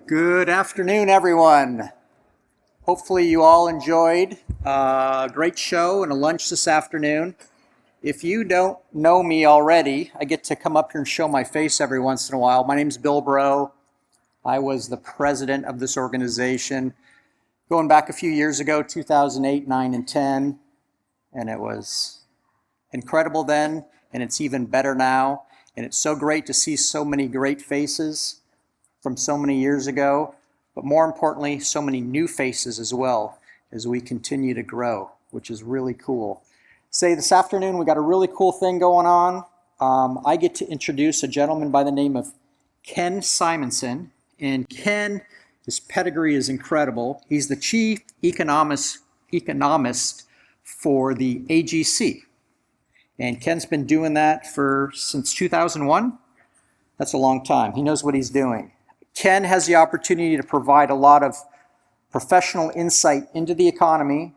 Good afternoon, everyone. Hopefully you all enjoyed a great show and a lunch this afternoon. If you don't know me already, I get to come up here and show my face every once in a while. My name's Bill Bro. I was the president of this organization going back a few years ago, 2008, 9, and 10. And it was incredible then, and it's even better now. And it's so great to see so many great faces from so many years ago, but more importantly, so many new faces as well as we continue to grow, which is really cool. This afternoon we got a really cool thing going on. I get to introduce a gentleman by the name of Ken Simonson, and Ken, his pedigree is incredible. He's the chief economist for the AGC, and Ken's been doing that since 2001. That's a long time. He knows what he's doing. Ken has the opportunity to provide a lot of professional insight into the economy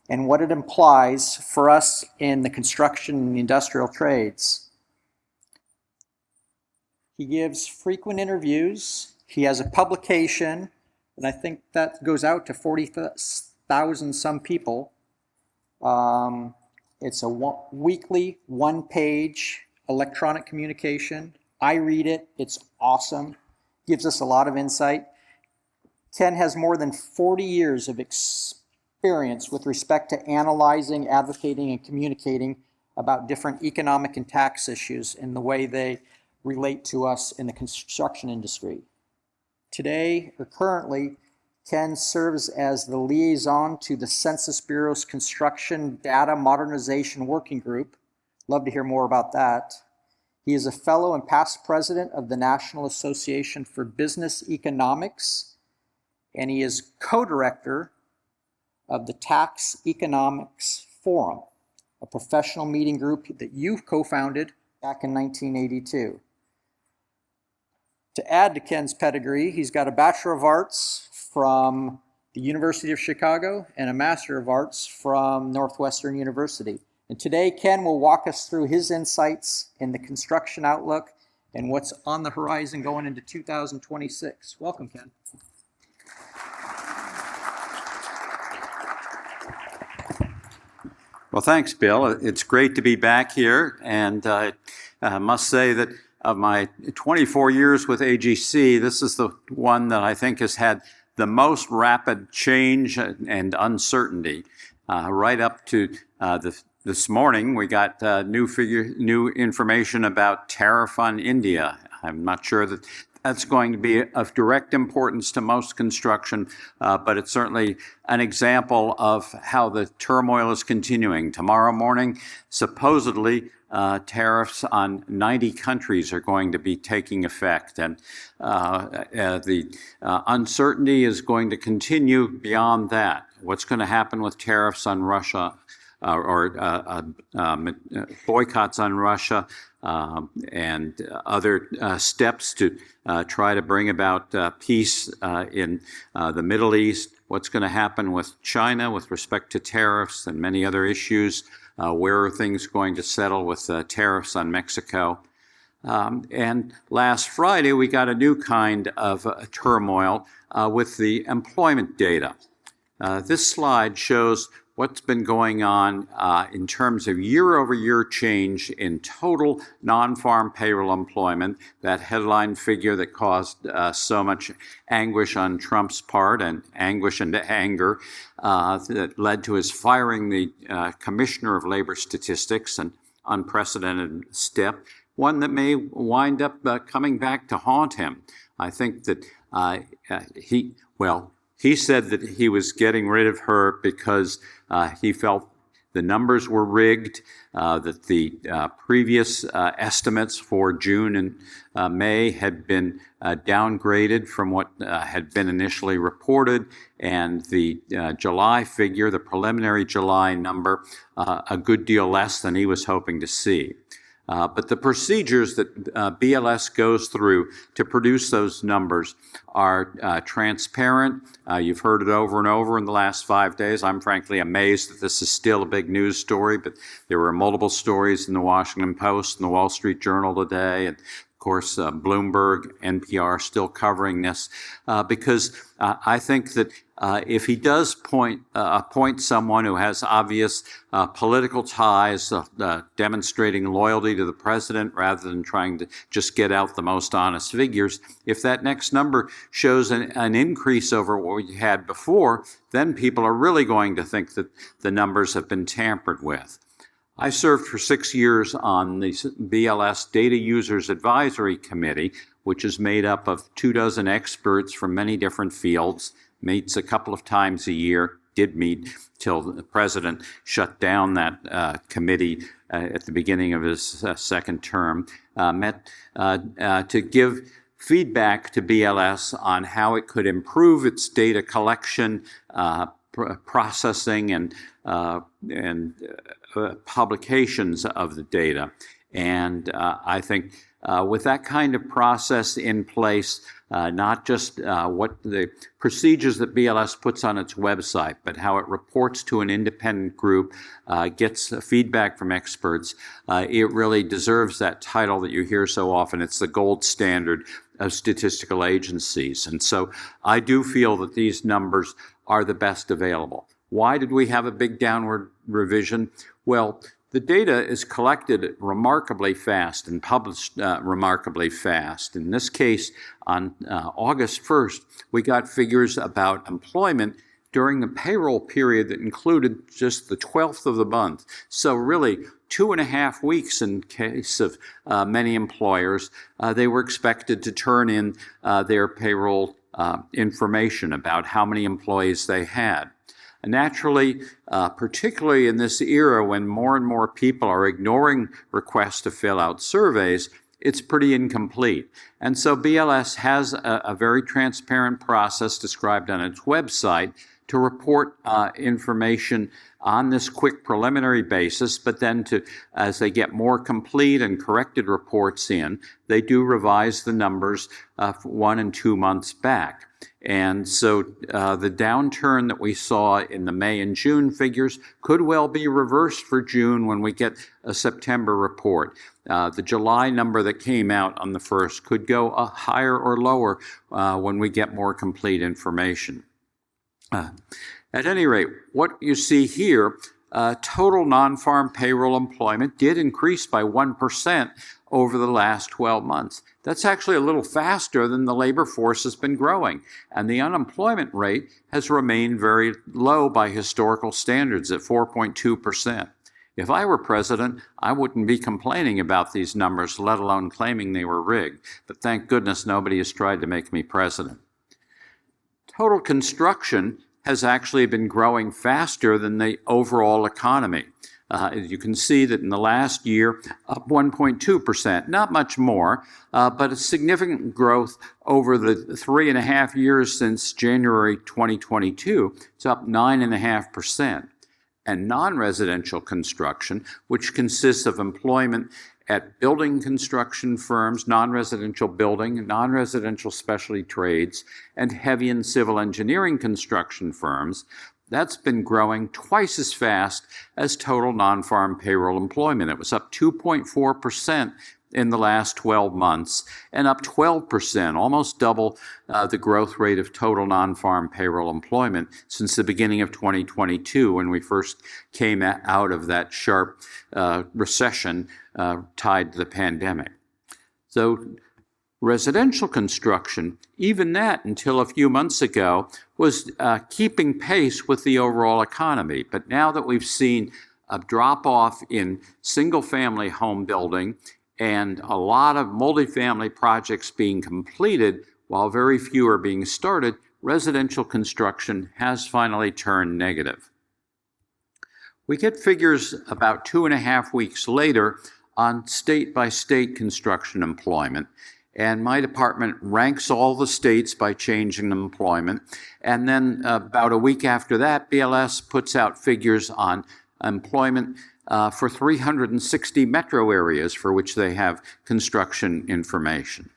and what it implies for us in the construction and the industrial trades. He gives frequent interviews. He has a publication, and I think that goes out to 40,000 some people. It's a weekly, one-page electronic communication. I read it. It's awesome. Gives us a lot of insight. Ken has more than 40 years of experience with respect to analyzing, advocating, and communicating about different economic and tax issues and the way they relate to us in the construction industry. Today, or currently, Ken serves as the liaison to the Census Bureau's Construction Data Modernization Working Group. Love to hear more about that. He is a fellow and past president of the National Association for Business Economics, and he is co-director of the Tax Economics Forum, a professional meeting group that you co-founded back in 1982. To add to Ken's pedigree, he's got a Bachelor of Arts from the University of Chicago and a Master of Arts from Northwestern University. And today, Ken will walk us through his insights in the construction outlook and what's on the horizon going into 2026. Welcome, Ken. Well, thanks, Bill. It's great to be back here, and I must say that of my 24 years with AGC, this is the one that I think has had the most rapid change and uncertainty. Right up to this morning, we got new information about tariff on India. I'm not sure that that's going to be of direct importance to most construction, but it's certainly an example of how the turmoil is continuing. Tomorrow morning, supposedly, tariffs on 90 countries are going to be taking effect, and the uncertainty is going to continue beyond that. What's going to happen with tariffs on Russia or boycotts on Russia and other steps to try to bring about peace in the Middle East? What's going to happen with China with respect to tariffs and many other issues? Where are things going to settle with tariffs on Mexico? And last Friday, we got a new kind of turmoil with the employment data. This slide shows what's been going on in terms of year-over-year change in total non-farm payroll employment, that headline figure that caused so much anguish on Trump's part and anguish and anger that led to his firing the Commissioner of Labor Statistics, an unprecedented step, one that may wind up coming back to haunt him. I think that he said that he was getting rid of her because he felt the numbers were rigged, that the previous estimates for June and May had been downgraded from what had been initially reported, and the July figure, the preliminary July number, a good deal less than he was hoping to see. But the procedures that BLS goes through to produce those numbers are transparent. You've heard it over and over in the last 5 days. I'm frankly amazed that this is still a big news story, but there were multiple stories in the Washington Post and the Wall Street Journal today, and Of course, Bloomberg, NPR still covering this because I think that if he does appoint someone who has obvious political ties, demonstrating loyalty to the president rather than trying to just get out the most honest figures, if that next number shows an increase over what we had before, then people are really going to think that the numbers have been tampered with. I served for 6 years on the BLS Data Users Advisory Committee, which is made up of 24 experts from many different fields, meets a couple of times a year, did meet till the president shut down that committee at the beginning of his second term, met to give feedback to BLS on how it could improve its data collection, processing, and publications of the data. And I think with that kind of process in place, not just what the procedures that BLS puts on its website, but how it reports to an independent group, gets feedback from experts, it really deserves that title that you hear so often. It's the gold standard of statistical agencies. And so I do feel that these numbers are the best available. Why did we have a big downward revision? Well, the data is collected remarkably fast and published remarkably fast. In this case, on August 1st, we got figures about employment during the payroll period that included just the 12th of the month. So really, 2.5 weeks in case of many employers, they were expected to turn in their payroll information about how many employees they had. Naturally, particularly in this era when more and more people are ignoring requests to fill out surveys, it's pretty incomplete. And so BLS has a very transparent process described on its website to report information on this quick preliminary basis, but then as they get more complete and corrected reports in, they do revise the numbers 1 and 2 months back. And so the downturn that we saw in the May and June figures could well be reversed for June when we get a September report. The July number that came out on the 1st could go higher or lower when we get more complete information. At any rate, what you see here, total non-farm payroll employment did increase by 1% over the last 12 months. That's actually a little faster than the labor force has been growing, and the unemployment rate has remained very low by historical standards at 4.2%. If I were president, I wouldn't be complaining about these numbers, let alone claiming they were rigged. But thank goodness nobody has tried to make me president. Total construction has actually been growing faster than the overall economy. You can see that in the last year, up 1.2%, not much more, but a significant growth over the 3.5 years since January 2022. It's up 9.5%. And non-residential construction, which consists of employment at building construction firms, non-residential building, non-residential specialty trades, and heavy and civil engineering construction firms, that's been growing twice as fast as total non-farm payroll employment. It was up 2.4% in the last 12 months and up 12%, almost double the growth rate of total non-farm payroll employment since the beginning of 2022 when we first came out of that sharp recession tied to the pandemic. So residential construction, even that until a few months ago, was keeping pace with the overall economy. But now that we've seen a drop-off in single-family home building and a lot of multifamily projects being completed while very few are being started, residential construction has finally turned negative. We get figures about 2.5 weeks later on state-by-state construction employment. And my department ranks all the states by changing employment. And then about a week after that, BLS puts out figures on employment for 360 metro areas for which they have construction information.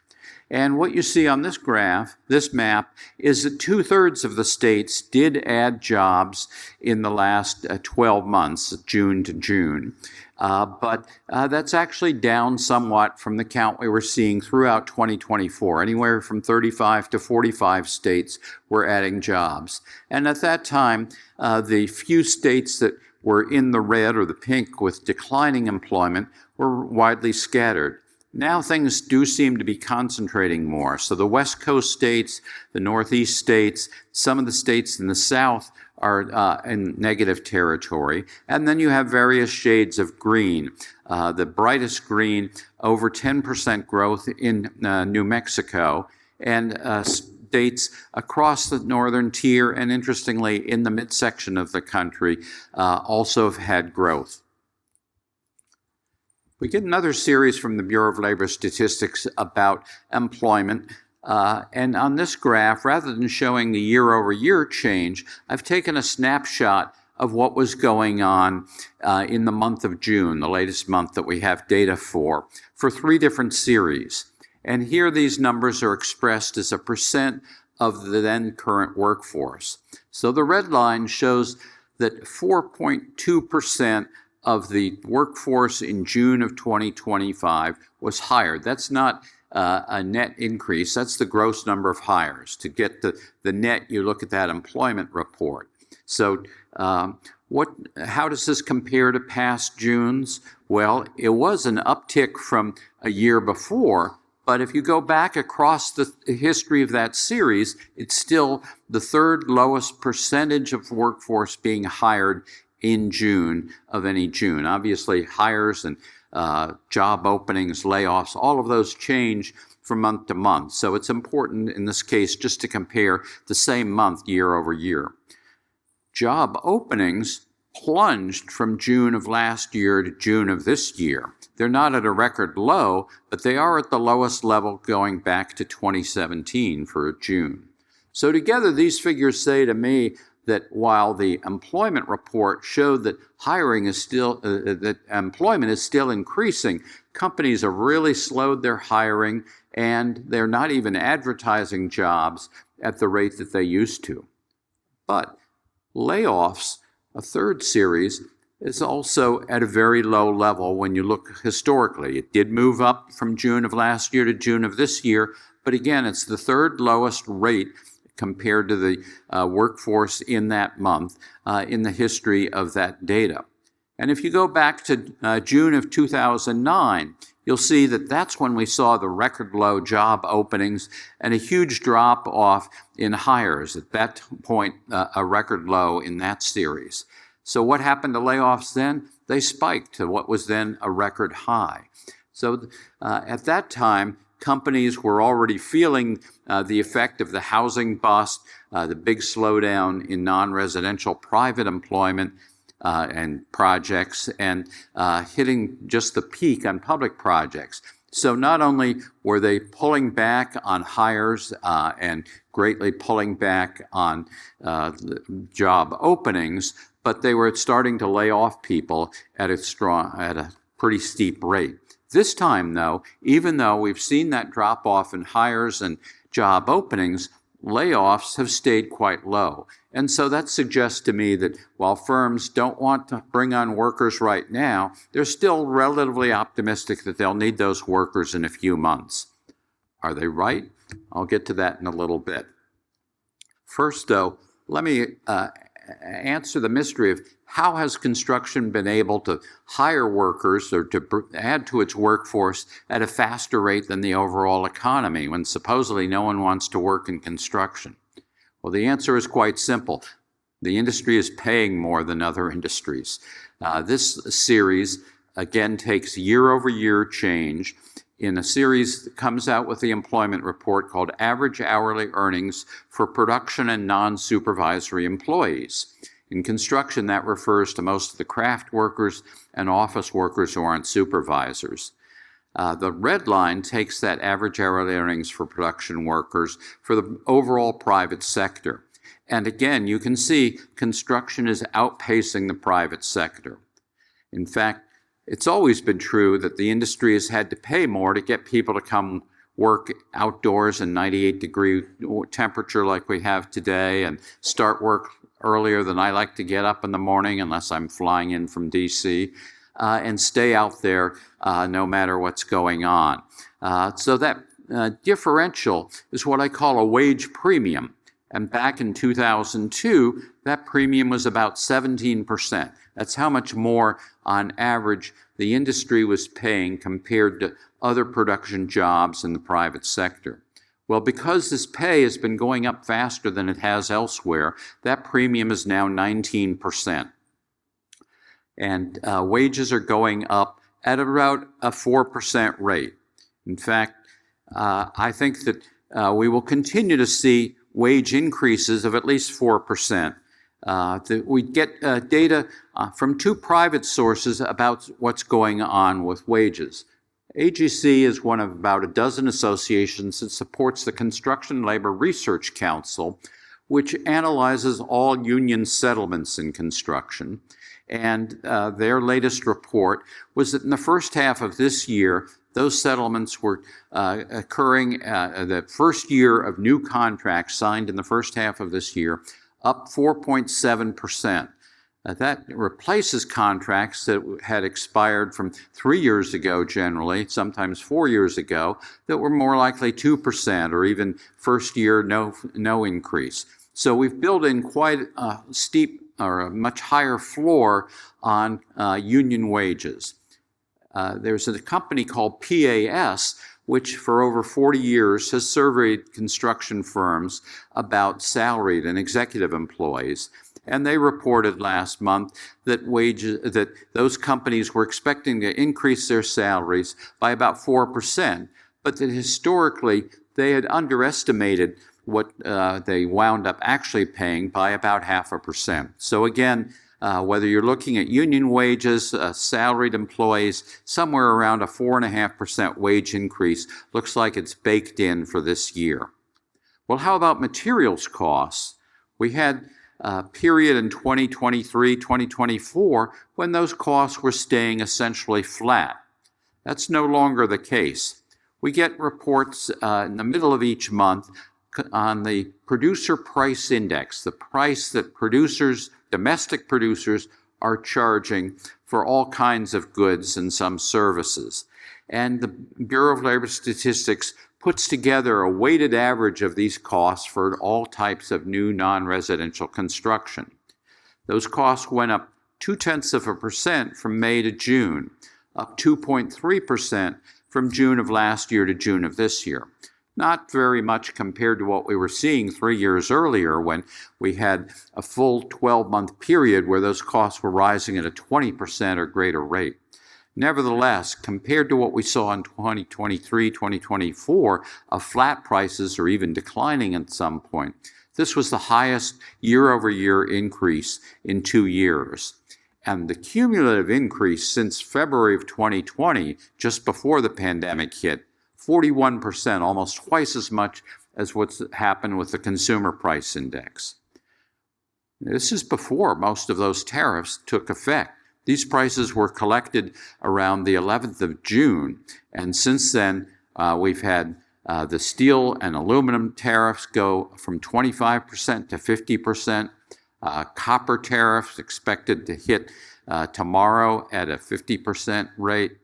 And what you see on this graph, this map, is that 2/3 of the states did add jobs in the last 12 months, June to June. But that's actually down somewhat from the count we were seeing throughout 2024. Anywhere from 35 to 45 states were adding jobs. And at that time, the few states that were in the red or the pink with declining employment were widely scattered. Now things do seem to be concentrating more. So the West Coast states, the Northeast states, some of the states in the South are in negative territory. And then you have various shades of green. The brightest green, over 10% growth in New Mexico, and states across the northern tier, and interestingly, in the midsection of the country, also have had growth. We get another series from the Bureau of Labor Statistics about employment. And on this graph, rather than showing the year-over-year change, I've taken a snapshot of what was going on in the month of June, the latest month that we have data for 3 different series. And here these numbers are expressed as a percent of the then current workforce. So the red line shows that 4.2% of the workforce in June of 2025 was hired. That's not a net increase. That's the gross number of hires. To get the net, you look at that employment report. So how does this compare to past Junes? Well, it was an uptick from a year before, but if you go back across the history of that series, it's still the 3rd lowest percentage of workforce being hired in June of any June. Obviously, hires and job openings, layoffs, all of those change from month to month. So it's important in this case just to compare the same month year over year. Job openings plunged from June of last year to June of this year. They're not at a record low, but they are at the lowest level going back to 2017 for June. So together, these figures say to me that while the employment report showed that that employment is still increasing, companies have really slowed their hiring, and they're not even advertising jobs at the rate that they used to. But layoffs, a 3rd series, is also at a very low level when you look historically. It did move up from June of last year to June of this year, but again, it's the 3rd lowest rate compared to the workforce in that month in the history of that data. And if you go back to June of 2009, you'll see that that's when we saw the record low job openings and a huge drop off in hires. At that point, a record low in that series. So what happened to layoffs then? They spiked to what was then a record high. So at that time, companies were already feeling the effect of the housing bust, the big slowdown in non-residential private employment and projects, and hitting just the peak on public projects. So not only were they pulling back on hires and greatly pulling back on job openings, but they were starting to lay off people at a pretty steep rate. This time, though, even though we've seen that drop off in hires and job openings, layoffs have stayed quite low. And so that suggests to me that while firms don't want to bring on workers right now, they're still relatively optimistic that they'll need those workers in a few months. Are they right? I'll get to that in a little bit. First, though, let me answer the mystery of how has construction been able to hire workers or to add to its workforce at a faster rate than the overall economy when supposedly no one wants to work in construction? Well, the answer is quite simple. The industry is paying more than other industries. This series, again, takes year-over-year change in a series that comes out with the employment report called Average Hourly Earnings for Production and Non-Supervisory Employees. In construction, that refers to most of the craft workers and office workers who aren't supervisors. The red line takes that average hourly earnings for production workers for the overall private sector. And again, you can see construction is outpacing the private sector. In fact, it's always been true that the industry has had to pay more to get people to come work outdoors in 98-degree temperature like we have today and start work earlier than I like to get up in the morning unless I'm flying in from DC, and stay out there no matter what's going on. So that differential is what I call a wage premium. And back in 2002, that premium was about 17%. That's how much more, on average, the industry was paying compared to other production jobs in the private sector. Well, because this pay has been going up faster than it has elsewhere, that premium is now 19%. And wages are going up at about a 4% rate. In fact, I think that we will continue to see wage increases of at least 4%. We get data from two private sources about what's going on with wages. AGC is one of about a dozen associations that supports the Construction Labor Research Council, which analyzes all union settlements in construction. And their latest report was that in the first half of this year, those settlements were occurring the first year of new contracts signed in the first half of this year, up 4.7%. That replaces contracts that had expired from 3 years ago generally, sometimes 4 years ago, that were more likely 2% or even first year no increase. So we've built in quite a steep or a much higher floor on union wages. There's a company called PAS, which for over 40 years has surveyed construction firms about salaried and executive employees. And they reported last month that those companies were expecting to increase their salaries by about 4%, but that historically they had underestimated what they wound up actually paying by about 0.5%. So again, whether you're looking at union wages, salaried employees, somewhere around a 4.5% wage increase looks like it's baked in for this year. Well, how about materials costs? We had a period in 2023, 2024 when those costs were staying essentially flat. That's no longer the case. We get reports in the middle of each month on the producer price index, the price that domestic producers are charging for all kinds of goods and some services. And the Bureau of Labor Statistics puts together a weighted average of these costs for all types of new non-residential construction. Those costs went up 0.2% from May to June, up 2.3% from June of last year to June of this year. Not very much compared to what we were seeing 3 years earlier when we had a full 12-month period where those costs were rising at a 20% or greater rate. Nevertheless, compared to what we saw in 2023, 2024, of flat prices or even declining at some point, this was the highest year-over-year increase in 2 years. And the cumulative increase since February of 2020, just before the pandemic hit, 41%, almost twice as much as what's happened with the consumer price index. This is before most of those tariffs took effect. These prices were collected around the 11th of June, and since then we've had the steel and aluminum tariffs go from 25% to 50%. Copper tariffs expected to hit tomorrow at a 50% rate.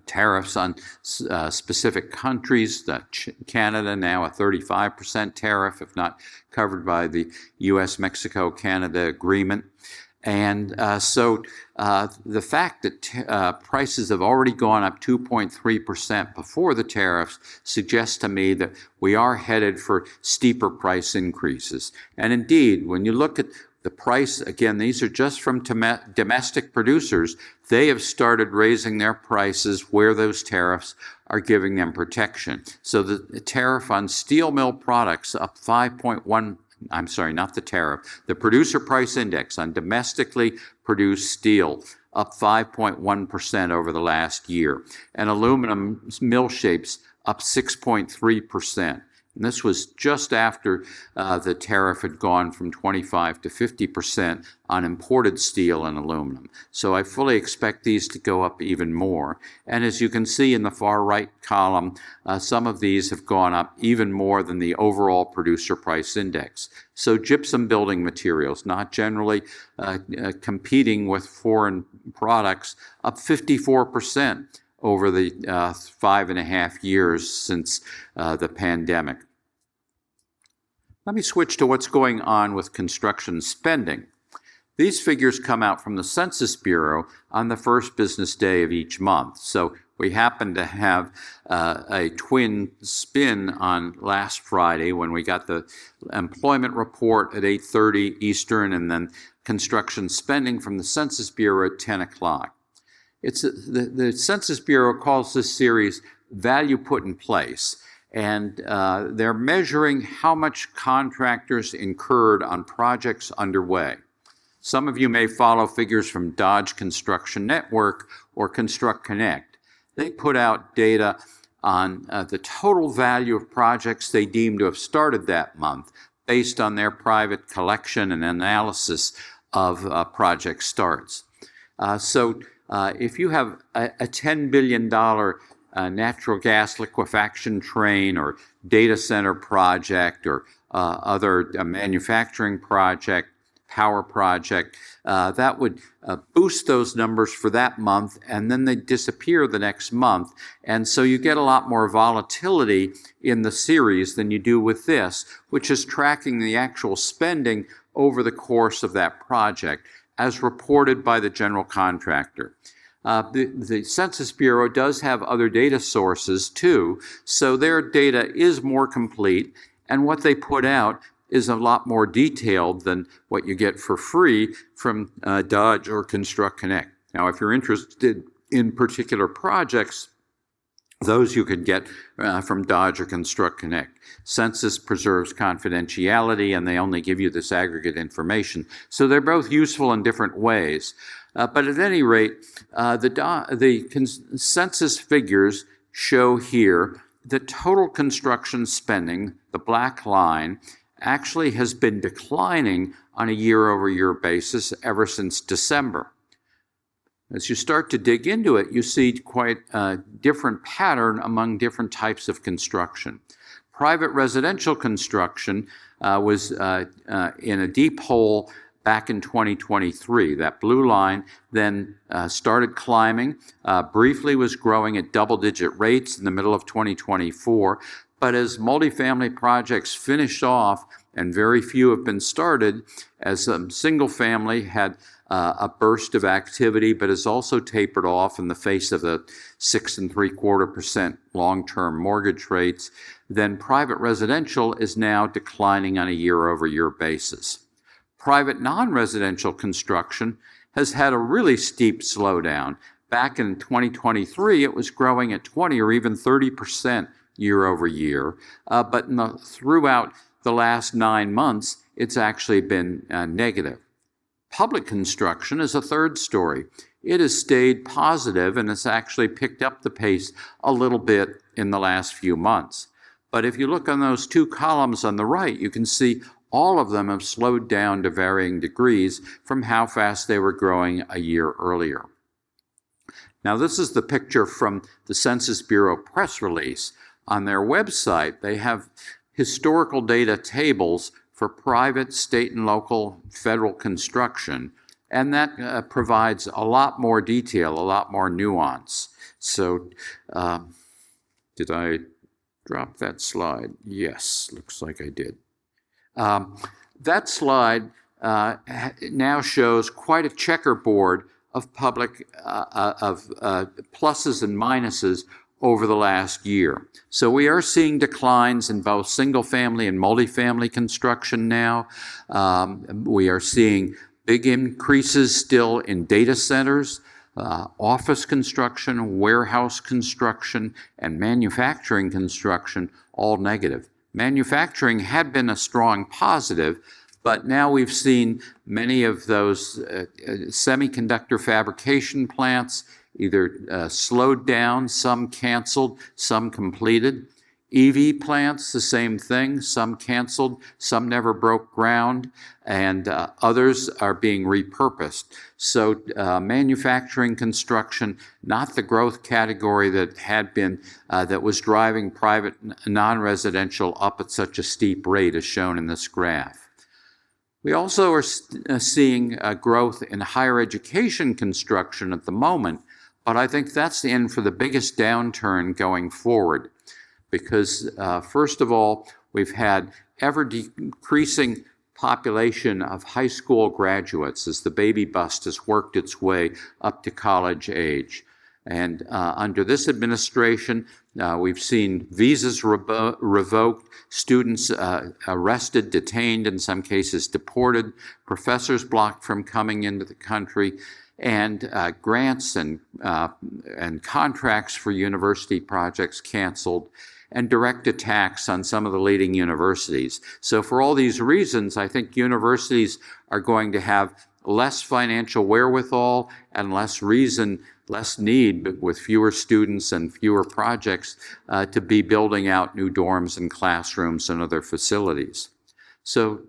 Tariffs on specific countries, Canada now a 35% tariff, if not covered by the U.S.-Mexico-Canada agreement. And so the fact that prices have already gone up 2.3% before the tariffs suggests to me that we are headed for steeper price increases. And indeed, when you look at the price, again, these are just from domestic producers, they have started raising their prices where those tariffs are giving them protection. So the tariff on steel mill products up 5.1%. I'm sorry, not the tariff, the producer price index on domestically produced steel up 5.1% over the last year, and aluminum mill shapes up 6.3%. And this was just after the tariff had gone from 25 to 50% on imported steel and aluminum. So I fully expect these to go up even more. And as you can see in the far right column, some of these have gone up even more than the overall producer price index. So gypsum building materials, not generally competing with foreign products, up 54% over the 5.5 years since the pandemic. Let me switch to what's going on with construction spending. These figures come out from the Census Bureau on the first business day of each month. So we happen to have a twin spin on last Friday when we got the employment report at 8:30 Eastern and then construction spending from the Census Bureau at 10 o'clock. The Census Bureau calls this series Value Put in Place, and they're measuring how much contractors incurred on projects underway. Some of you may follow figures from Dodge Construction Network or Construct Connect. They put out data on the total value of projects they deem to have started that month based on their private collection and analysis of project starts. If you have a $10 billion natural gas liquefaction train or data center project or other manufacturing project, power project, that would boost those numbers for that month, and then they disappear the next month. And so you get a lot more volatility in the series than you do with this, which is tracking the actual spending over the course of that project, as reported by the general contractor. The Census Bureau does have other data sources too, so their data is more complete, and what they put out is a lot more detailed than what you get for free from Dodge or Construct Connect. Now, if you're interested in particular projects, those you could get from Dodge or Construct Connect. Census preserves confidentiality, and they only give you this aggregate information. So they're both useful in different ways. But at any rate, the census figures show here that total construction spending, the black line, actually has been declining on a year-over-year basis ever since December. As you start to dig into it, you see quite a different pattern among different types of construction. Private residential construction was in a deep hole back in 2023. That blue line then started climbing, briefly was growing at double-digit rates in the middle of 2024, but as multifamily projects finished off, and very few have been started, as single family had a burst of activity, but has also tapered off in the face of the 6.75% long-term mortgage rates, then private residential is now declining on a year-over-year basis. Private non-residential construction has had a really steep slowdown. Back in 2023, it was growing at 20 or even 30% year over year, but throughout the last 9 months, it's actually been negative. Public construction is a third story. It has stayed positive and has actually picked up the pace a little bit in the last few months. But if you look on those two columns on the right, you can see all of them have slowed down to varying degrees from how fast they were growing a year earlier. Now, this is the picture from the Census Bureau press release. On their website, they have historical data tables for private, state, and local federal construction, and that provides a lot more detail, a lot more nuance. So, did I drop that slide? Yes, looks like I did. That slide now shows quite a checkerboard of public pluses and minuses over the last year. So we are seeing declines in both single-family and multifamily construction now. We are seeing big increases still in data centers, office construction, warehouse construction, and manufacturing construction, all negative. Manufacturing had been a strong positive, but now we've seen many of those semiconductor fabrication plants either slowed down, some canceled, some completed. EV plants, the same thing. Some canceled, some never broke ground, and others are being repurposed. So manufacturing, construction, not the growth category that had been, that was driving private non-residential up at such a steep rate as shown in this graph. We also are seeing growth in higher education construction at the moment, but I think that's in for the biggest downturn going forward. Because first of all, we've had ever decreasing population of high school graduates as the baby bust has worked its way up to college age. And under this administration, we've seen visas revoked, students arrested, detained, in some cases deported, professors blocked from coming into the country, and grants and contracts for university projects canceled, and direct attacks on some of the leading universities. So for all these reasons, I think universities are going to have less financial wherewithal and less need with fewer students and fewer projects to be building out new dorms and classrooms and other facilities. So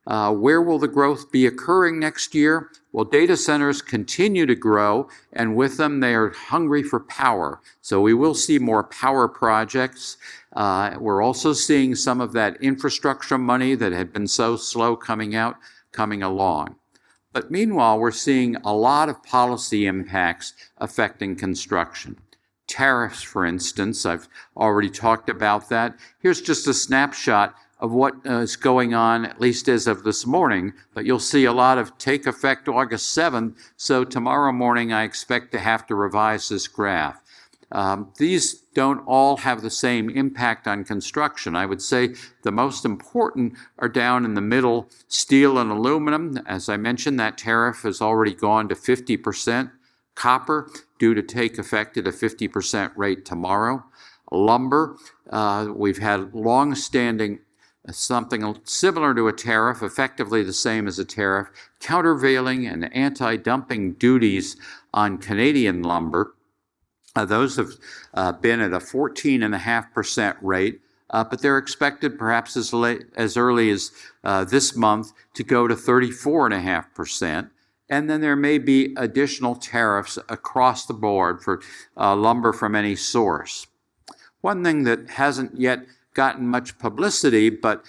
where will the growth be occurring next year? Well, data centers continue to grow, and with them they are hungry for power. So we will see more power projects. We're also seeing some of that infrastructure money that had been so slow coming along. But meanwhile, we're seeing a lot of policy impacts affecting construction. Tariffs, for instance, I've already talked about that. Here's just a snapshot of what is going on, at least as of this morning, but you'll see a lot of take effect August 7th, so tomorrow morning I expect to have to revise this graph. These don't all have the same impact on construction. I would say the most important are down in the middle, steel and aluminum. As I mentioned, that tariff has already gone to 50%. Copper, due to take effect at a 50% rate tomorrow. Lumber, we've had long-standing something similar to a tariff, effectively the same as a tariff, countervailing and anti-dumping duties on Canadian lumber. Those have been at a 14.5% rate, but they're expected perhaps as early as this month to go to 34.5%. And then there may be additional tariffs across the board for lumber from any source. One thing that hasn't yet gotten much publicity, but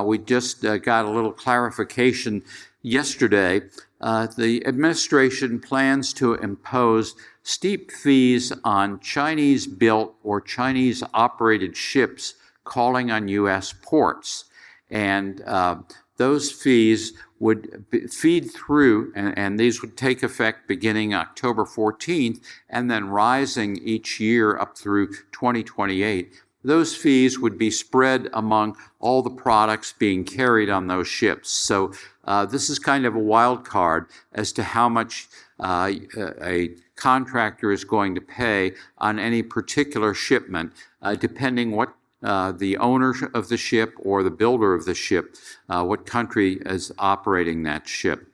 we just got a little clarification yesterday. The administration plans to impose steep fees on Chinese-built or Chinese-operated ships calling on U.S. ports. And those fees would feed through, and these would take effect beginning October 14th and then rising each year up through 2028. Those fees would be spread among all the products being carried on those ships. So this is kind of a wild card as to how much a contractor is going to pay on any particular shipment, depending what the owner of the ship or the builder of the ship, what country is operating that ship.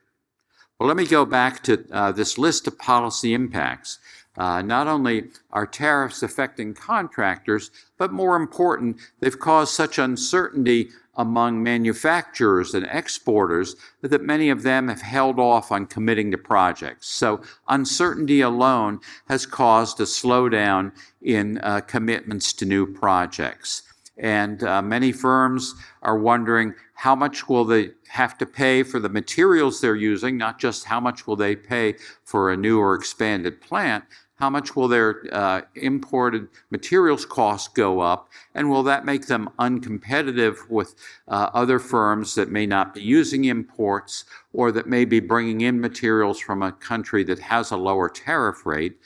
Well, let me go back to this list of policy impacts. Not only are tariffs affecting contractors, but more important, they've caused such uncertainty among manufacturers and exporters that many of them have held off on committing to projects. So uncertainty alone has caused a slowdown in commitments to new projects. And many firms are wondering how much will they have to pay for the materials they're using, not just how much will they pay for a new or expanded plant, how much will their imported materials costs go up, and will that make them uncompetitive with other firms that may not be using imports or that may be bringing in materials from a country that has a lower tariff rate?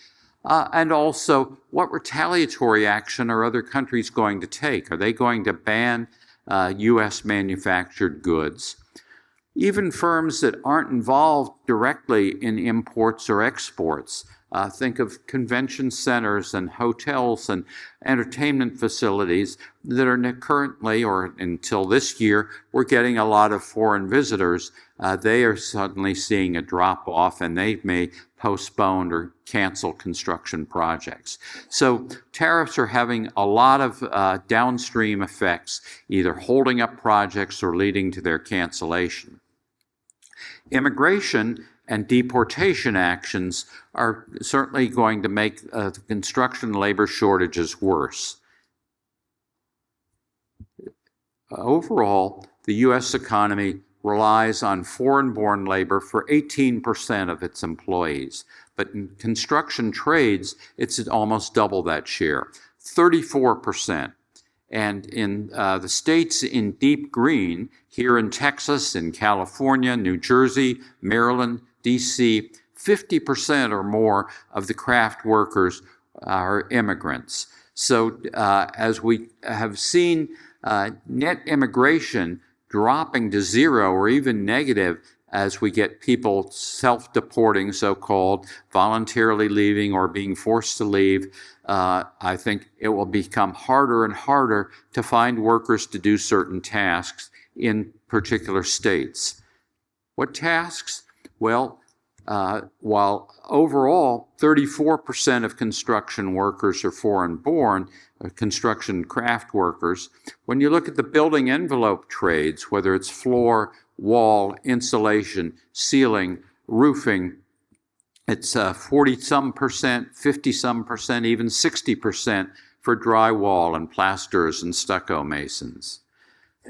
And also, what retaliatory action are other countries going to take? Are they going to ban U.S. manufactured goods? Even firms that aren't involved directly in imports or exports, Think of convention centers and hotels and entertainment facilities that are currently, or until this year, we're getting a lot of foreign visitors. They are suddenly seeing a drop off, and they may postpone or cancel construction projects. So tariffs are having a lot of downstream effects, either holding up projects or leading to their cancellation. Immigration and deportation actions are certainly going to make the construction labor shortages worse. Overall, the U.S. economy relies on foreign-born labor for 18% of its employees. But in construction trades, it's almost double that share, 34%. And in the states in deep green, here in Texas, in California, New Jersey, Maryland, D.C., 50% or more of the craft workers are immigrants. So as we have seen net immigration dropping to zero or even negative as we get people self-deporting, so-called, voluntarily leaving or being forced to leave, I think it will become harder and harder to find workers to do certain tasks in particular states. What tasks? Well, while overall 34% of construction workers are foreign-born, construction craft workers, when you look at the building envelope trades, whether it's floor, wall, insulation, ceiling, roofing, it's 40-some percent, 50-some percent, even 60% for drywall and plasters and stucco masons.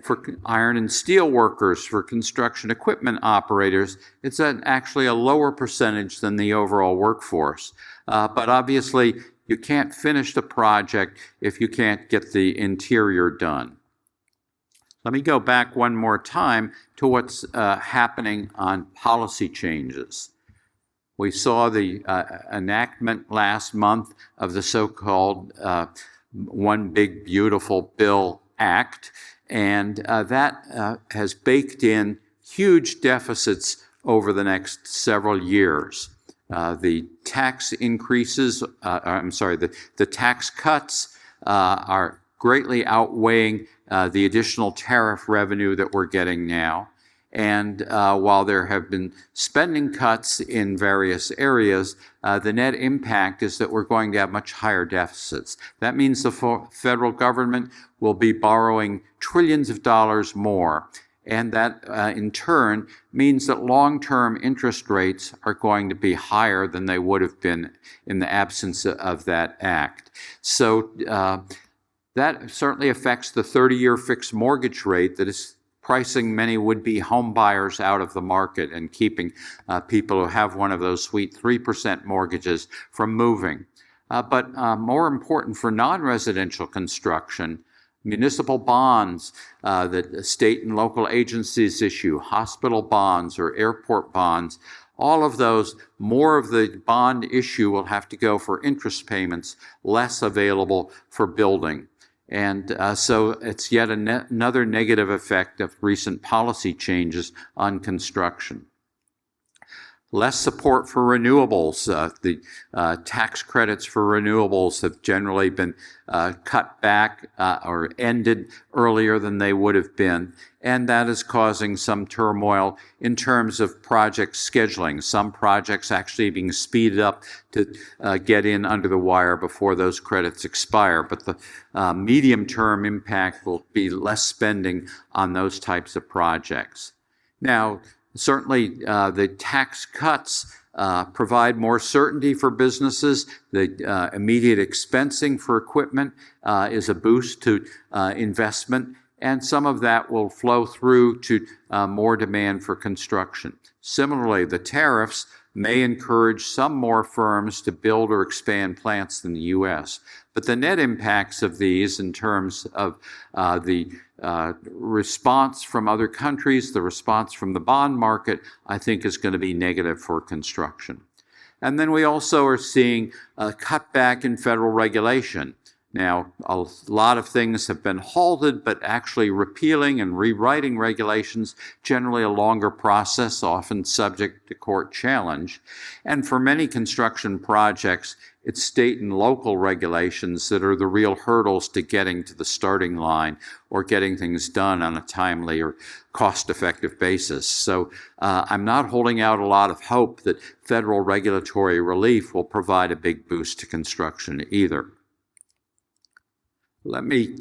For iron and steel workers, for construction equipment operators, it's actually a lower percentage than the overall workforce. But obviously, you can't finish the project if you can't get the interior done. Let me go back one more time to what's happening on policy changes. We saw the enactment last month of the so-called One Big Beautiful Bill Act, and that has baked in huge deficits over the next several years. The tax increases, the tax cuts are greatly outweighing the additional tariff revenue that we're getting now. And while there have been spending cuts in various areas, the net impact is that we're going to have much higher deficits. That means the federal government will be borrowing trillions of dollars more. And that, in turn, means that long-term interest rates are going to be higher than they would have been in the absence of that act. So that certainly affects the 30-year fixed mortgage rate that is pricing many would-be home buyers out of the market and keeping people who have one of those sweet 3% mortgages from moving. But more important for non-residential construction, municipal bonds that state and local agencies issue, hospital bonds or airport bonds, all of those, more of the bond issue will have to go for interest payments, less available for building. And so it's yet another negative effect of recent policy changes on construction. Less support for renewables. The tax credits for renewables have generally been cut back or ended earlier than they would have been, and that is causing some turmoil in terms of project scheduling. Some projects actually being speeded up to get in under the wire before those credits expire, but the medium-term impact will be less spending on those types of projects. Now, certainly, the tax cuts provide more certainty for businesses. The immediate expensing for equipment is a boost to investment, and some of that will flow through to more demand for construction. Similarly, the tariffs may encourage some more firms to build or expand plants in the U.S., but the net impacts of these in terms of the response from other countries, the response from the bond market, I think is going to be negative for construction. And then we also are seeing a cutback in federal regulation. Now, a lot of things have been halted, but actually repealing and rewriting regulations, generally a longer process, often subject to court challenge. And for many construction projects, it's state and local regulations that are the real hurdles to getting to the starting line or getting things done on a timely or cost-effective basis. So I'm not holding out a lot of hope that federal regulatory relief will provide a big boost to construction either. Let me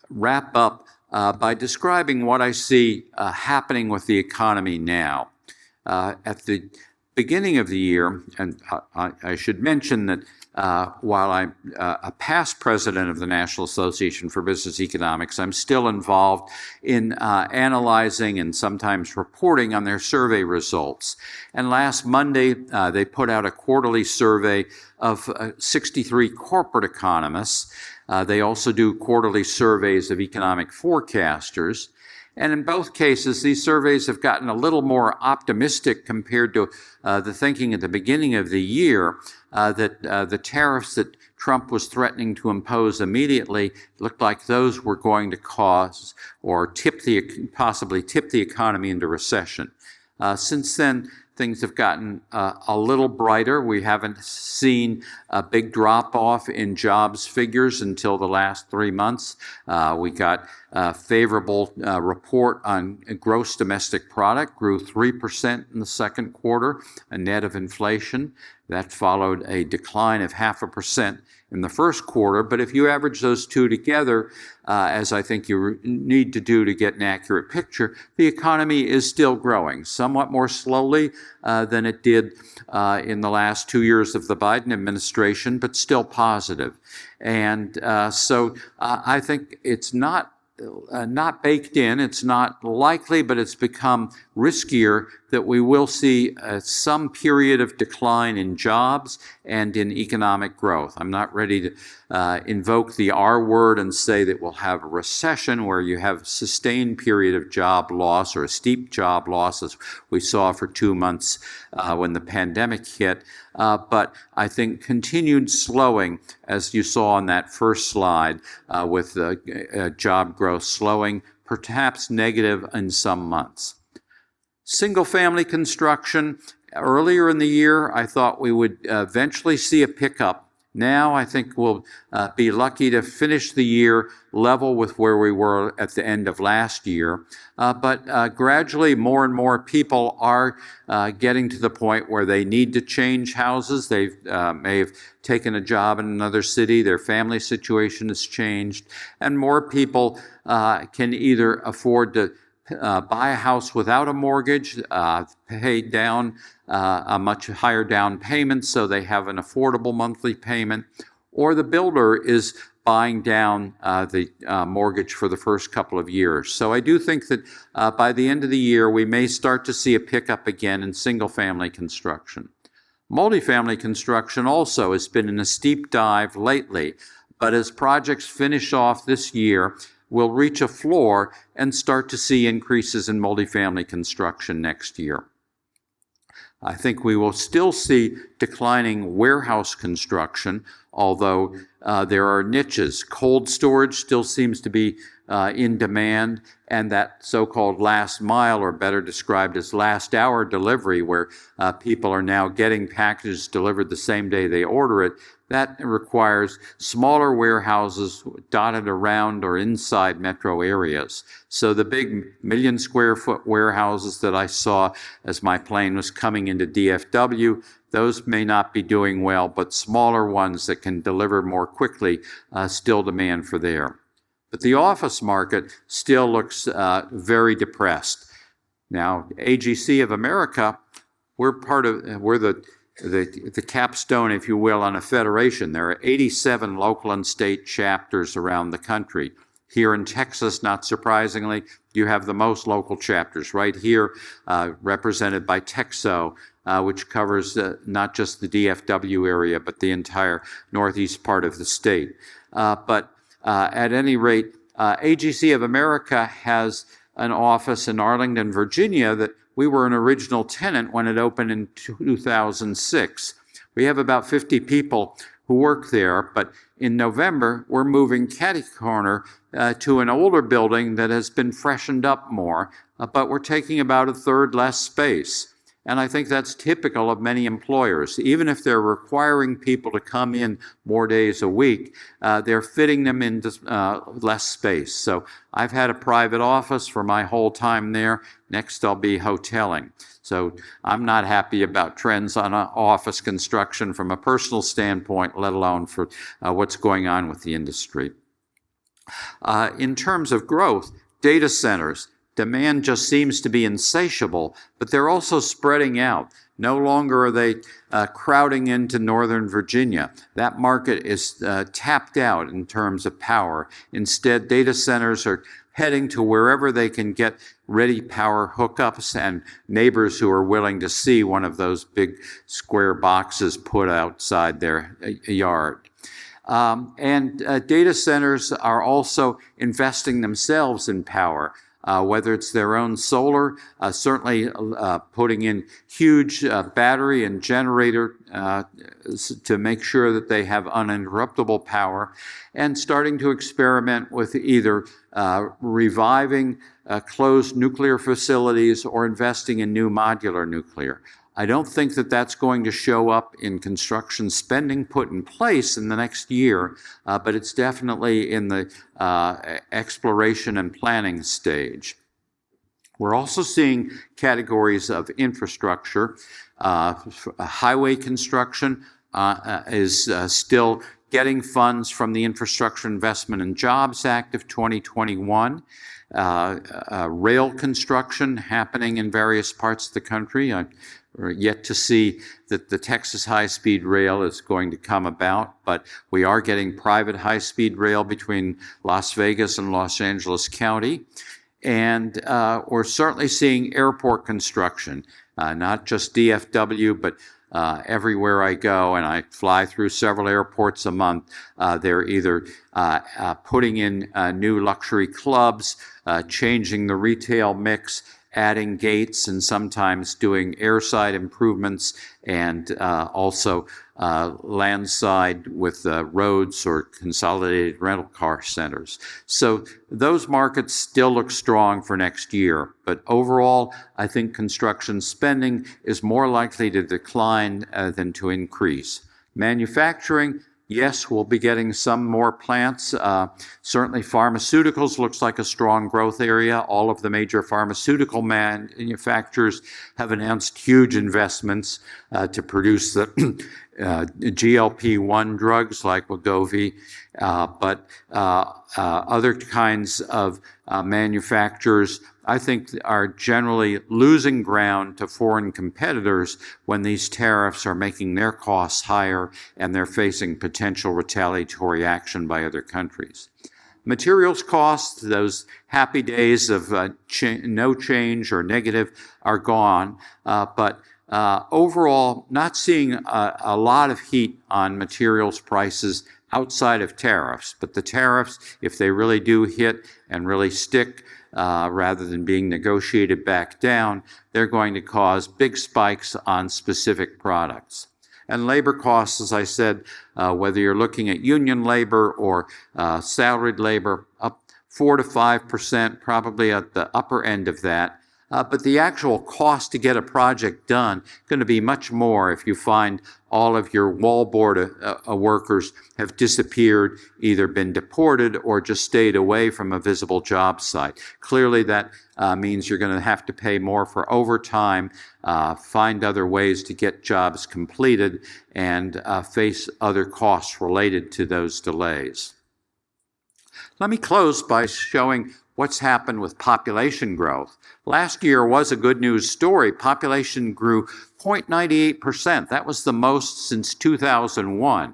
wrap up by describing what I see happening with the economy now. At the beginning of the year, and I should mention that while I'm a past president of the National Association for Business Economics, I'm still involved in analyzing and sometimes reporting on their survey results. And last Monday, they put out a quarterly survey of 63 corporate economists. They also do quarterly surveys of economic forecasters. And in both cases, these surveys have gotten a little more optimistic compared to the thinking at the beginning of the year that the tariffs that Trump was threatening to impose immediately looked like those were going to cause or possibly tip the economy into recession. Since then, things have gotten a little brighter. We haven't seen a big drop-off in jobs figures until the last 3 months. We got a favorable report on gross domestic product, grew 3% in the second quarter, a net of inflation. That followed a decline of 0.5% in the first quarter. But if you average those two together, as I think you need to do to get an accurate picture, the economy is still growing, somewhat more slowly than it did in the last 2 years of the Biden administration, but still positive. And so I think it's not baked in, it's not likely, but it's become riskier that we will see some period of decline in jobs and in economic growth. I'm not ready to invoke the R word and say that we'll have a recession where you have a sustained period of job loss or a steep job loss as we saw for 2 months when the pandemic hit. But I think continued slowing, as you saw on that first slide, with job growth slowing, perhaps negative in some months. Single-family construction, earlier in the year, I thought we would eventually see a pickup. Now I think we'll be lucky to finish the year level with where we were at the end of last year. But gradually, more and more people are getting to the point where they need to change houses. They may have taken a job in another city. Their family situation has changed. And more people can either afford to buy a house without a mortgage, pay down a much higher down payment so they have an affordable monthly payment, or the builder is buying down the mortgage for the first couple of years. So I do think that by the end of the year, we may start to see a pickup again in single-family construction. Multifamily construction also has been in a steep dive lately, but as projects finish off this year, we'll reach a floor and start to see increases in multifamily construction next year. I think we will still see declining warehouse construction, although there are niches. Cold storage still seems to be in demand, and that so-called last mile, or better described as last hour delivery, where people are now getting packages delivered the same day they order it, that requires smaller warehouses dotted around or inside metro areas. So the big 1 million square foot warehouses that I saw as my plane was coming into DFW, those may not be doing well, but smaller ones that can deliver more quickly still demand for there. But the office market still looks very depressed. Now, AGC of America, we're the capstone, if you will, on a federation. There are 87 local and state chapters around the country. Here in Texas, not surprisingly, you have the most local chapters right here, represented by Texo, which covers not just the DFW area, but the entire northeast part of the state. But at any rate, AGC of America has an office in Arlington, Virginia, that we were an original tenant when it opened in 2006. We have about 50 people who work there. But in November, we're moving catty-corner to an older building that has been freshened up more, but we're taking about a third less space. And I think that's typical of many employers. Even if they're requiring people to come in more days a week, they're fitting them into less space. So I've had a private office for my whole time there. Next, I'll be hoteling. So I'm not happy about trends on office construction from a personal standpoint, let alone for what's going on with the industry. In terms of growth, data centers, demand just seems to be insatiable, but they're also spreading out. No longer are they crowding into Northern Virginia. That market is tapped out in terms of power. Instead, data centers are heading to wherever they can get ready power hookups and neighbors who are willing to see one of those big square boxes put outside their yard. Data centers are also investing themselves in power. Whether it's their own solar, certainly putting in huge battery and generator to make sure that they have uninterruptible power, and starting to experiment with either reviving closed nuclear facilities or investing in new modular nuclear. I don't think that that's going to show up in construction spending put in place in the next year, but it's definitely in the exploration and planning stage. We're also seeing categories of infrastructure. Highway construction is still getting funds from the Infrastructure Investment and Jobs Act of 2021. Rail construction happening in various parts of the country. We're yet to see that the Texas high-speed rail is going to come about, but we are getting private high-speed rail between Las Vegas and Los Angeles County. And we're certainly seeing airport construction, not just DFW, but everywhere I go, and I fly through several airports a month, they're either putting in new luxury clubs, changing the retail mix, adding gates, and sometimes doing airside improvements, and also landside with roads or consolidated rental car centers. So those markets still look strong for next year. But overall, I think construction spending is more likely to decline than to increase. Manufacturing, yes, we'll be getting some more plants. Certainly pharmaceuticals looks like a strong growth area. All of the major pharmaceutical manufacturers have announced huge investments to produce the GLP-1 drugs like Wegovy, but other kinds of manufacturers, I think, are generally losing ground to foreign competitors when these tariffs are making their costs higher and they're facing potential retaliatory action by other countries. Materials costs, those happy days of no change or negative, are gone, but overall, not seeing a lot of heat on materials prices outside of tariffs. But the tariffs, if they really do hit and really stick, rather than being negotiated back down, they're going to cause big spikes on specific products. And labor costs, as I said, whether you're looking at union labor or salaried labor, up 4 to 5%, probably at the upper end of that. But the actual cost to get a project done is going to be much more if you find all of your wallboard workers have disappeared, either been deported or just stayed away from a visible job site. Clearly that means you're going to have to pay more for overtime, find other ways to get jobs completed, and face other costs related to those delays. Let me close by showing what's happened with population growth. Last year was a good news story. Population grew 0.98%. That was the most since 2001.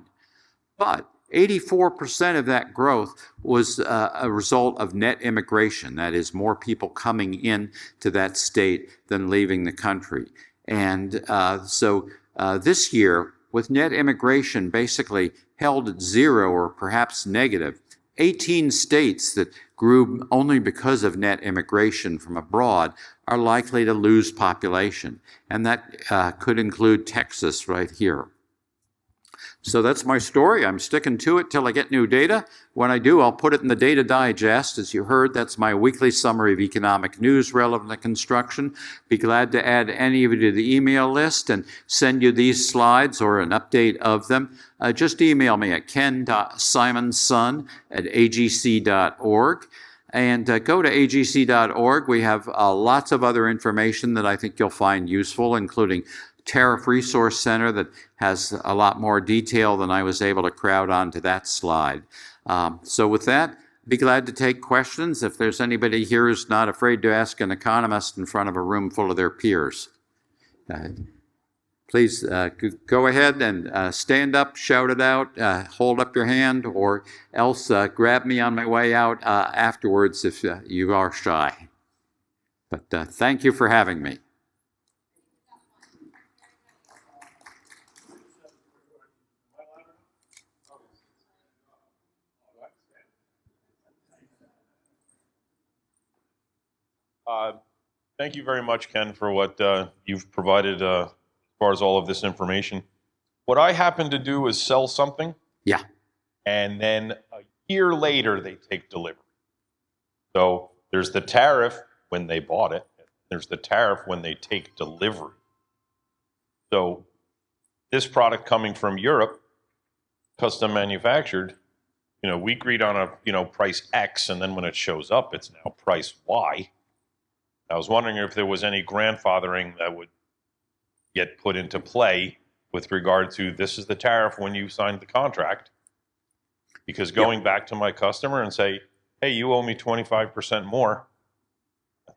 But 84% of that growth was a result of net immigration. That is, more people coming in to that state than leaving the country. And so this year, with net immigration basically held at zero or perhaps negative, 18 states that grew only because of net immigration from abroad are likely to lose population. And that could include Texas right here. So that's my story. I'm sticking to it till I get new data. When I do, I'll put it in the Data Digest. As you heard, that's my weekly summary of economic news relevant to construction. Be glad to add any of you to the email list and send you these slides or an update of them. Just email me at ken.simonson@agc.org. And go to agc.org. We have lots of other information that I think you'll find useful, including Tariff Resource Center that has a lot more detail than I was able to crowd onto that slide. So with that, be glad to take questions if there's anybody here who's not afraid to ask an economist in front of a room full of their peers. Please go ahead and stand up, shout it out, hold up your hand, or else grab me on my way out afterwards if you are shy. But thank you for having me. Thank you very much, Ken, for what you've provided as far as all of this information. What I happen to do is sell something. Yeah. And then a year later, they take delivery. So there's the tariff when they bought it. There's the tariff when they take delivery. So this product coming from Europe, custom manufactured, we agreed on a, price X, and then when it shows up, it's now price Y. I was wondering if there was any grandfathering that would get put into play with regard to this is the tariff when you signed the contract. Because going back to my customer and say, hey, you owe me 25% more,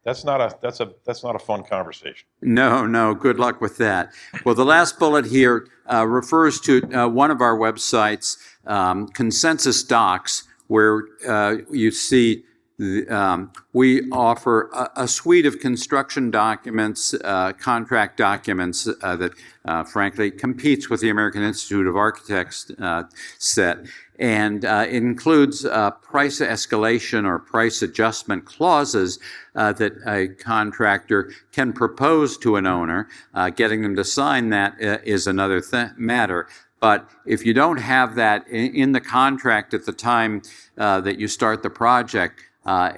that's not a fun conversation. No, good luck with that. Well, the last bullet here refers to one of our websites, Consensus Docs, where you see we offer a suite of construction documents, contract documents that frankly competes with the American Institute of Architects set, and includes price escalation or price adjustment clauses that a contractor can propose to an owner. Getting them to sign that is another matter. But if you don't have that in the contract at the time that you start the project,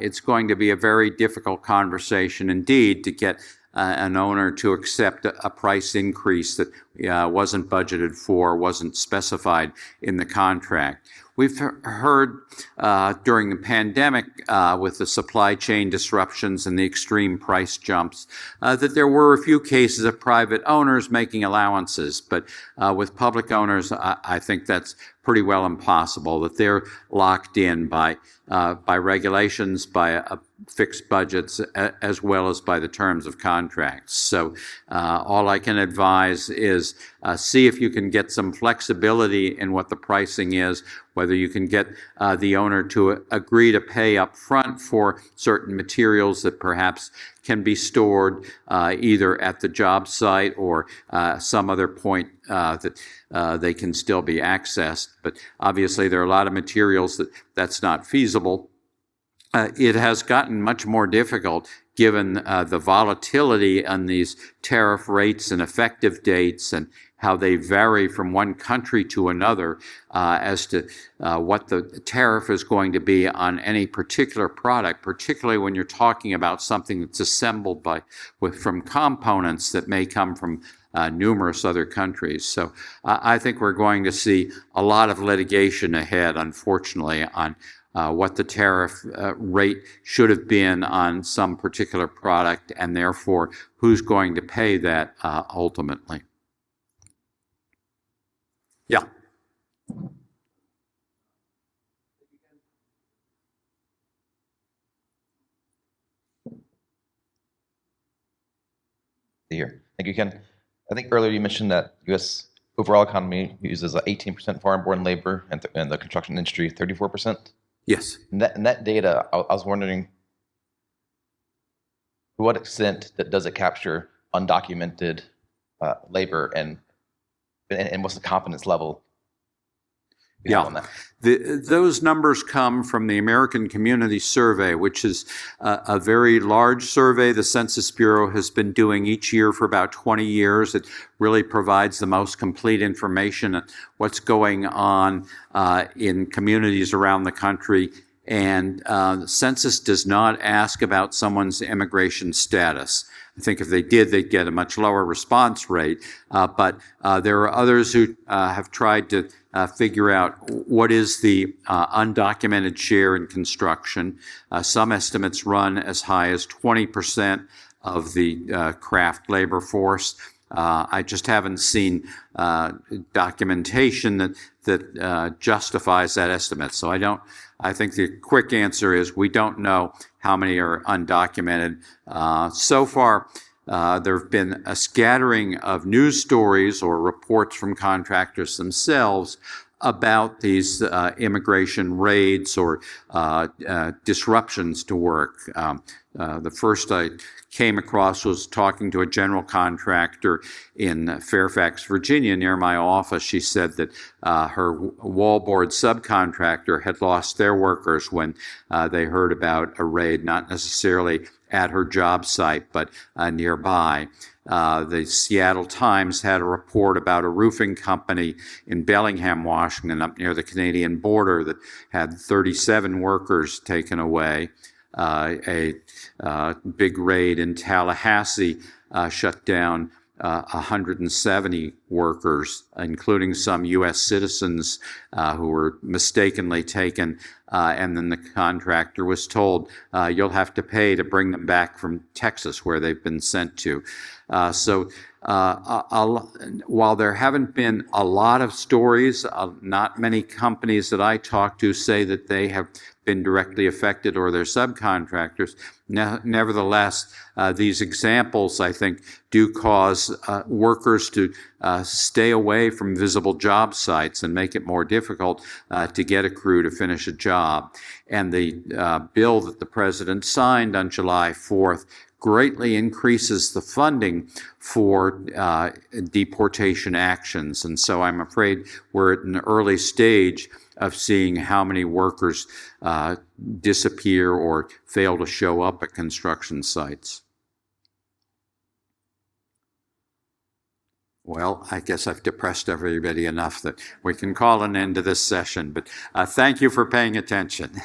it's going to be a very difficult conversation indeed to get an owner to accept a price increase that wasn't budgeted for, wasn't specified in the contract. We've heard during the pandemic with the supply chain disruptions and the extreme price jumps that there were a few cases of private owners making allowances, but with public owners, I think that's pretty well impossible, that they're locked in by regulations, by fixed budgets, as well as by the terms of contracts. So all I can advise is see if you can get some flexibility in what the pricing is, whether you can get the owner to agree to pay up front for certain materials that perhaps can be stored either at the job site or some other point that they can still be accessed. But obviously there are a lot of materials that's not feasible. It has gotten much more difficult given the volatility on these tariff rates and effective dates and how they vary from one country to another as to what the tariff is going to be on any particular product, particularly when you're talking about something that's assembled from components that may come from numerous other countries. So I think we're going to see a lot of litigation ahead, unfortunately, on what the tariff rate should have been on some particular product, and therefore who's going to pay that ultimately. Yeah. Here. Thank you, Ken. I think earlier you mentioned that U.S. overall economy uses 18% foreign-born labor, and the construction industry 34%. Yes. And that data, I was wondering, to what extent does it capture undocumented labor, and what's the confidence level? you have on that? Those numbers come from the American Community Survey, which is a very large survey the Census Bureau has been doing each year for about 20 years. It really provides the most complete information on what's going on in communities around the country. And the census does not ask about someone's immigration status. I think if they did, they'd get a much lower response rate. But there are others who have tried to figure out what is the undocumented share in construction. Some estimates run as high as 20% of the craft labor force. I just haven't seen documentation that justifies that estimate. So I think the quick answer is we don't know how many are undocumented. So far, there have been a scattering of news stories or reports from contractors themselves about these immigration raids or disruptions to work. The first I came across was talking to a general contractor in Fairfax, Virginia, near my office. She said that her wallboard subcontractor had lost their workers when they heard about a raid, not necessarily at her job site, but nearby. The Seattle Times had a report about a roofing company in Bellingham, Washington, up near the Canadian border, that had 37 workers taken away. A big raid in Tallahassee shut down 170 workers, including some U.S. citizens who were mistakenly taken, and then the contractor was told, you'll have to pay to bring them back from Texas, where they've been sent to. While there haven't been a lot of stories, not many companies that I talk to say that they have been directly affected or their subcontractors. Nevertheless, these examples, I think, do cause workers to stay away from visible job sites and make it more difficult to get a crew to finish a job. And the bill that the president signed on July 4th greatly increases the funding for deportation actions. And so I'm afraid we're at an early stage of seeing how many workers disappear or fail to show up at construction sites. Well, I guess I've depressed everybody enough that we can call an end to this session, but thank you for paying attention.